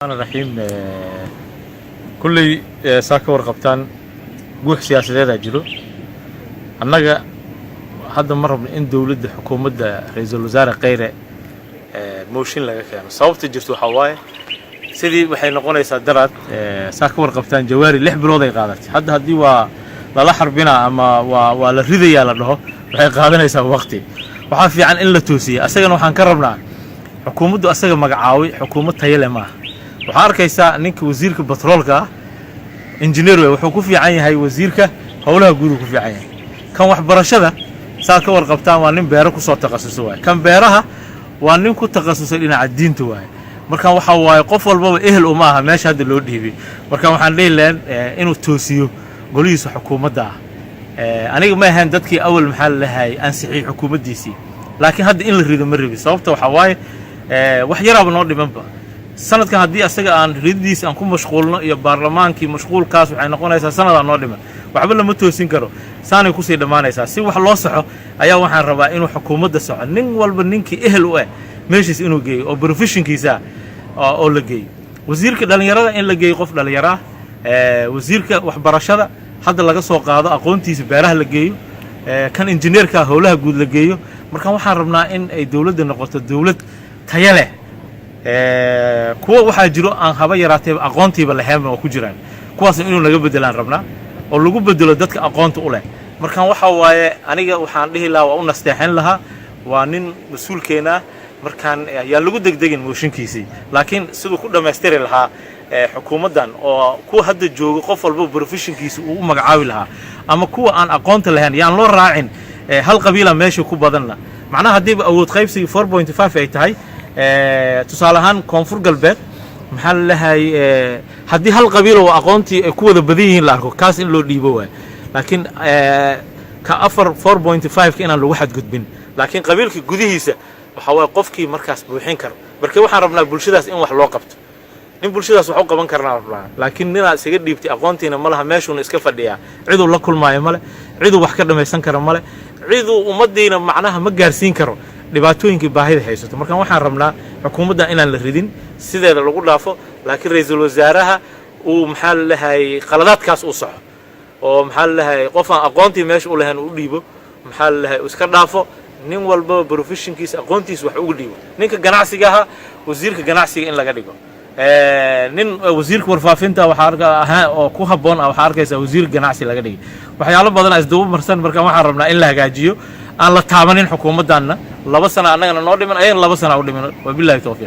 أنا الحين كل ساكا ورقبتان جوح سياسي هذا جلو أنا هذا مرة من إن دولة حكومة رئيس الوزراء غير موشين لك يعني صوت جرتو حواي سيدي وحين نقول يصدرت ساكا ورقبتان جواري لح بروضي قادت حد هدي ولا حربنا أما ولا رذي على له وحين قادنا يسوي وقتي وحافي عن إلا توسي أسجن وحن كرمنا حكومة أسجن مقعاوي حكومة تيلة ما waxaa arkaysaa ninka wasiirka batroolka engineer wuxuu ku fiican yahay wasiirka howlaha guud ku fiican yahay kan wax barashada saa ka warqabtaan waa nin beero ku soo takhasusay waay kan beeraha waa nin ku takhasusay dhinaca diinta waay marka waxa waay qof walba ehel uma aha meesha hadda loo dhiibay marka waxaan leeyahay inuu toosiyo golihiisa xukuumadda aniga ma ahaan dadkii awal maxal lahay ansixi xukuumaddiisii laakiin hadda in la rido ma ribi sababta waxa waay wax yaraaba noo dhimanba sanad kan haddii asaga aan ridiis aan ku mashquulno iyo baarlamaankii mashquulkaas waxay noqonaysaa sanad noo dhiman waxba lama toosin karo saanay ku sii dhamaanaysaa si wax loo saxo ayaa waxaan rabaa inuu xukuumadda saxo nin walba ninkii ehel u ah meeshiis inuu geeyo oo professionkiisa oo la geeyo wasiirka dhalinyarada in la geeyo qof dhalinyaro wasiirka waxbarashada hadda laga soo qaado aqoontiisa beeraha la geeyo kan engineerka howlaha guud la geeyo marka waxaan rabnaa in ay dawladda noqoto dawlad tayo leh kuwa waxaa jiro aan haba yaraatay aqoontiiba lahayn oo ku jiraan kuwaas inuu laga bedelaan rabnaa oo lagu bedelo dadka aqoonta u leh marka waxa waaye aniga waxaan dhihi lahaa waa u nasteexin lahaa waa nin mas'uulkeena markaan yaa lagu degdegin mooshinkiisii laakiin sidoo ku dhameystiri lahaa xukuumaddan oo ku hadda joogo qof walba professionkiisa uu magacaabi lahaa ama kuwa aan aqoonta lahayn yaan loo raacin hal qabiila meesha ku badanna macnaha hadii awood qaybsiga 4.5 ay tahay tusaalahan koonfur galbeed maxaa la lahay hadii hal qabiil oo aqoontii ay ku wada badan yihiin la arko kaas in loo dhiibo waay laakiin ka 4.5 ka inaan lagu xad gudbin laakiin qabiilka gudihiisa waxa way qofkii markaas buuxin karo markii waxaan rabnaa bulshadaas in wax loo qabto nin bulshadaas wax u qaban karnaa laakiin nina isaga dhiibtay aqoontiina ma laha meeshuuna iska fadhiyaa cid uu la kulmaayo male cid uu wax ka dhamaysan karo male cid uu umadiina macnaha ma gaarsiin karo dhibaatooyinkii baahida haysato marka waxaan rabnaa xukuumadda inaan la ridin sideeda lagu dhaafo laakiin ra'iisul wasaaraha uu maxaa la lahay qaladaadkaas u soco oo maxaa la lahay qof aan aqoontii meesha u lahayn u dhiibo maxaa la lahay iska dhaafo nin walba professionkiisa aqoontiisa wax ugu dhiibo ninka ganacsiga aha wasiirka ganacsiga in laga dhigo nin wasiirka warfaafinta waxa oo ku haboon waxa arkaysa wasiirka ganacsi laga dhigay waxyaalo badan isdaba marsan marka waxaan rabnaa in la hagaajiyo aan la taabanin xukuumaddaana 2 sano annagana noo dhiman ayaan 2 sano u dhiman wabillahi tawfiiq